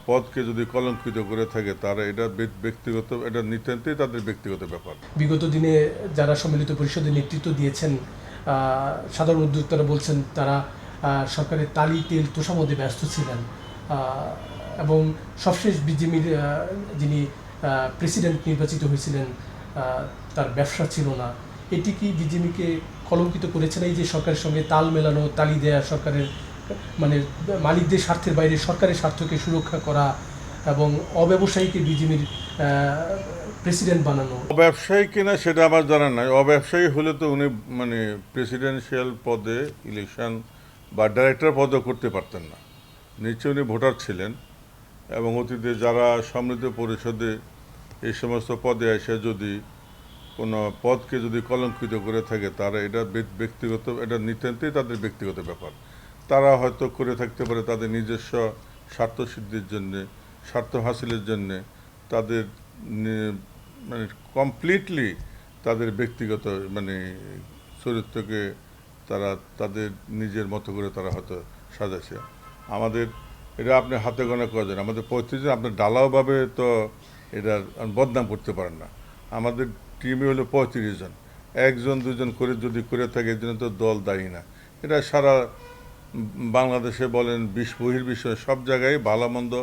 পদকে যদি কলঙ্কিত করে থাকে তারা এটা ব্যক্তিগত, এটা নিতান্তই তাদের ব্যক্তিগত ব্যাপার। বিগত দিনে যারা সম্মিলিত পরিষদের নেতৃত্ব দিয়েছেন, সাধারণ উদ্যোক্তারা বলছেন তারা সরকারের তালি তেল তোষামদে ব্যস্ত ছিলেন, এবং সবশেষ বিজেপির যিনি প্রেসিডেন্ট নির্বাচিত হয়েছিলেন তার ব্যবসা ছিল না। এটি কি বিজেপিকে কলঙ্কিত করেছে না? এই যে সরকারের সঙ্গে তাল মেলানো, তালি দেয়া, সরকারের মানে মালিকদের স্বার্থের বাইরে সরকারের স্বার্থকে সুরক্ষা করা এবং অব্যবসায়ীকে বিজেপির প্রেসিডেন্ট বানানো। অব্যবসায়ী কিনা সেটা আমার জানা নাই। অব্যবসায়ী হলে তো উনি মানে প্রেসিডেন্সিয়াল পদে ইলেকশন বা ডাইরেক্টর পদও করতে পারতেন না। নিশ্চয়ই উনি ভোটার ছিলেন, এবং অতীতে যারা সম্মিলিত পরিষদে এই সমস্ত পদে এসে যদি কোনো পদকে যদি কলঙ্কিত করে থাকে তারা এটা ব্যক্তিগত, এটা নিতান্তই তাদের ব্যক্তিগত ব্যাপার। তারা হয়তো করে থাকতে পারে তাদের নিজস্ব স্বার্থসিদ্ধির জন্যে, স্বার্থ হাসিলের জন্যে, তাদের মানে কমপ্লিটলি তাদের ব্যক্তিগত মানে চরিত্রকে তারা তাদের নিজের মতো করে তারা হয়তো সাজাচ্ছে। আমাদের এটা আপনি হাতে গোনা করেন, আমাদের 35 জন, আপনার ডালাওভাবে তো এটা বদনাম করতে পারেন না। আমাদের টিমে হলো 35 জন, একজন দুজন করে যদি করে থাকে এর জন্য তো দল দায়ী না। এটা সারা বাংলাদেশে বলেন বহির্বিশ্বে সব জায়গায় ভালো মন্দ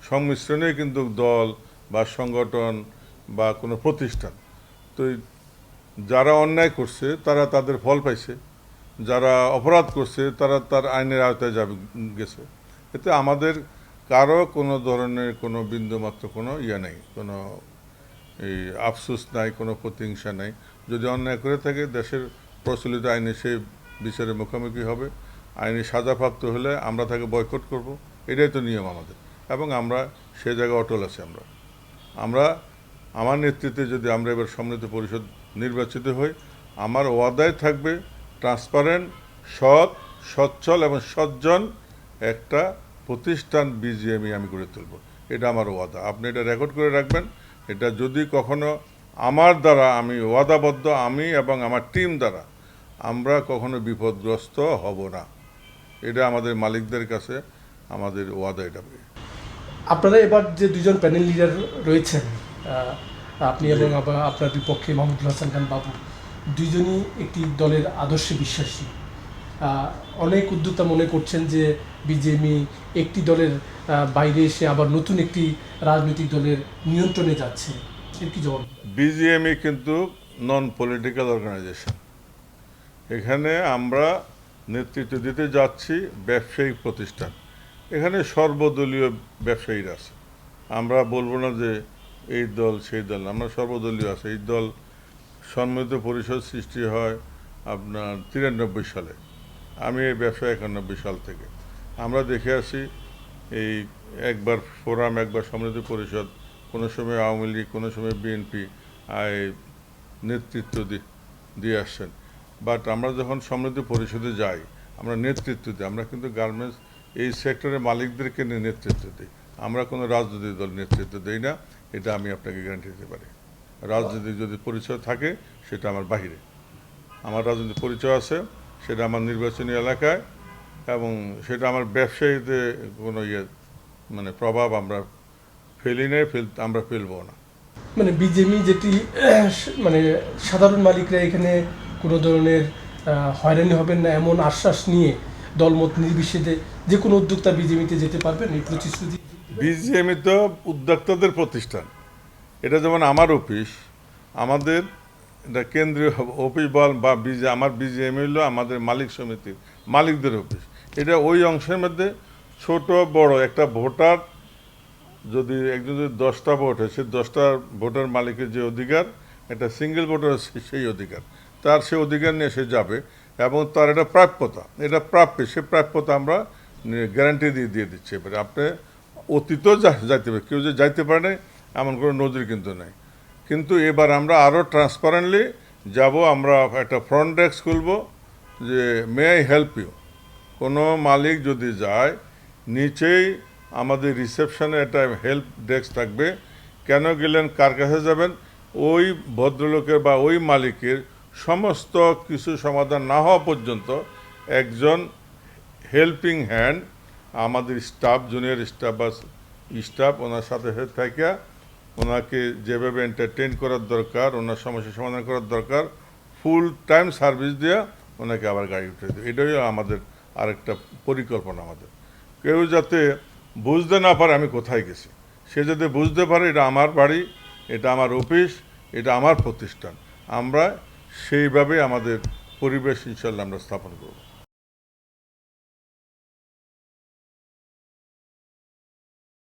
সংমিশ্রণে কিন্তু দল বা সংগঠন বা কোনো প্রতিষ্ঠান। তো যারা অন্যায় করছে তারা তাদের ফল পাইছে, যারা অপরাধ করছে তারা তার আইনের আওতায় গেছে। এতে আমাদের কারো কোনো ধরনের কোনো বিন্দুমাত্র কোনো নেই, কোনো এই আফসোস নাই, কোনো প্রতিহিংসা নাই। যদি অন্যায় করে থাকে দেশের প্রচলিত আইনে সে বিচারের মুখোমুখি হবে। আইনি সাজাপ্রাপ্ত হলে আমরা তাকে বয়কট করব, এটাই তো নিয়ম আমাদের, এবং আমরা সে জায়গায় অটল আছি। আমরা আমার নেতৃত্বে যদি আমরা এবার সম্মিলিত পরিষদ নির্বাচিত হই, আমার ওয়াদায় থাকবে ট্রান্সপারেন্ট, সৎ, সচ্ছল এবং সজ্জন একটা প্রতিষ্ঠান বিজিএমই আমি গড়ে তুলব। এটা আমার ওয়াদা, আপনি এটা রেকর্ড করে রাখবেন। এটা যদি কখনো আমার দ্বারা, আমি ওয়াদাবদ্ধ, আমি এবং আমার টিম দ্বারা আমরা কখনো বিপদগ্রস্ত হব না। এটা আমাদের মালিকদের কাছে আমাদের ওয়াদা। এটা আপনারা এবার যে দুজন প্যানেল লিডার রয়েছেন, আপনি এবং আপনার বিপক্ষে মাহমুদুল হাসান খান বাবু, দুইজনই একটি দলের আদর্শে বিশ্বাসী। অনেক উদ্যোক্তা মনে করছেন যে বিজেপি একটি দলের বাইরে এসে আবার নতুন একটি রাজনৈতিক দলের নিয়ন্ত্রণে যাচ্ছে। এর কি জবাব? বিজিএমই কিন্তু নন পলিটিক্যাল অর্গানাইজেশন। এখানে আমরা নেতৃত্ব দিতে যাচ্ছি ব্যবসায়িক প্রতিষ্ঠান। এখানে সর্বদলীয় ব্যবসায়ীরা আছে। আমরা বলবো না যে এই দল সেই দল, আমরা সর্বদলীয় আছে। এই দল সম্মিলিত পরিষদ সৃষ্টি হয় আপনার 93 সালে, আমি এই ব্যবসা 91 সাল থেকে। আমরা দেখে আসি এই একবার ফোরাম, একবার সম্মিলিত পরিষদ, কোনো সময় আওয়ামী লীগ, কোনো সময় বিএনপি নেতৃত্ব দিয়ে আসছেন। বাট আমরা যখন সম্মিলিত পরিষদে যাই, আমরা নেতৃত্ব দিই, আমরা কিন্তু গার্মেন্টস এই সেক্টরের মালিকদেরকে নিয়ে নেতৃত্ব দিই। আমরা কোনো রাজনৈতিক দল নেতৃত্ব দিই না, এটা আমি আপনাকে গ্যারান্টি দিতে পারি। রাজনৈতিক যদি পরিচয় থাকে সেটা আমার বাহিরে, আমার রাজনৈতিক পরিচয় আছে সেটা আমার নির্বাচনী এলাকায়, এবং সেটা আমার ব্যবসায়ীতে কোনো মানে প্রভাব আমরা ফেলি নাই, আমরা ফেলবো না। মানে বিজেপি যেটি মানে সাধারণ মালিকরা এখানে কোনো ধরনের হয়রানি হবেন না এমন আশ্বাস নিয়ে দলমত নির্বিশেষে যে কোনো উদ্যোক্তা বিজেপিতে যেতে পারবেন, এই প্রতিশ্রুতি। বিজিএমই তো উদ্যোক্তাদের প্রতিষ্ঠান। এটা যেমন আমার অফিস, আমাদের এটা কেন্দ্রীয় অফিস বল বা আমার বিজিএমই হলো আমাদের মালিক সমিতির মালিকদের অফিস। এটা ওই অংশের মধ্যে ছোট বড় একটা ভোটার যদি একজন যদি 10টা ভোট হয়, সে 10টা ভোটার মালিকের যে অধিকার, একটা সিঙ্গেল ভোটার সেই অধিকার, তার সে অধিকার নিয়ে সে যাবে, এবং তার এটা প্রাপ্যতা, এটা প্রাপ্য, সে প্রাপ্যতা আমরা গ্যারান্টি দিয়ে দিচ্ছি। এবারে আপনি অতীতও যাইতে পারে, কেউ যে যাইতে পারে না এমন কোনো নজির কিন্তু নেই। কিন্তু এবার আমরা আরও ট্রান্সপারেন্টলি যাব। আমরা একটা ফ্রন্ট ডেস্ক খুলব যে মে আই হেল্প ইউ। কোনো মালিক যদি যায়, নিচেই আমাদের রিসেপশনে একটা হেল্প ডেস্ক থাকবে। কেন গেলেন, কার কাছে যাবেন, ওই ভদ্রলোকের বা ওই মালিকের সমস্ত কিছু সমাধান না হওয়া পর্যন্ত একজন হেল্পিং হ্যান্ড আমাদের স্টাফ, জুনিয়র স্টাফ বা স্টাফ ওনার সাথে থেকে ওনাকে যেভাবে এন্টারটেইন করার দরকার, ওনার সমস্যা সমাধান করার দরকার, ফুল টাইম সার্ভিস দেওয়া ওনাকে আবার গাড়ি উঠে দেয়। এটাই আমাদের আরেকটা পরিকল্পনা আমাদের। কেউ যাতে বুঝতে না পারে আমি কোথায় গেছি, সে যাতে বুঝতে পারে এটা আমার বাড়ি, এটা আমার অফিস, এটা আমার প্রতিষ্ঠান। আমরা সেইভাবে আমাদের পরিবেশ ইনশাল্লাহ আমরা স্থাপন করব।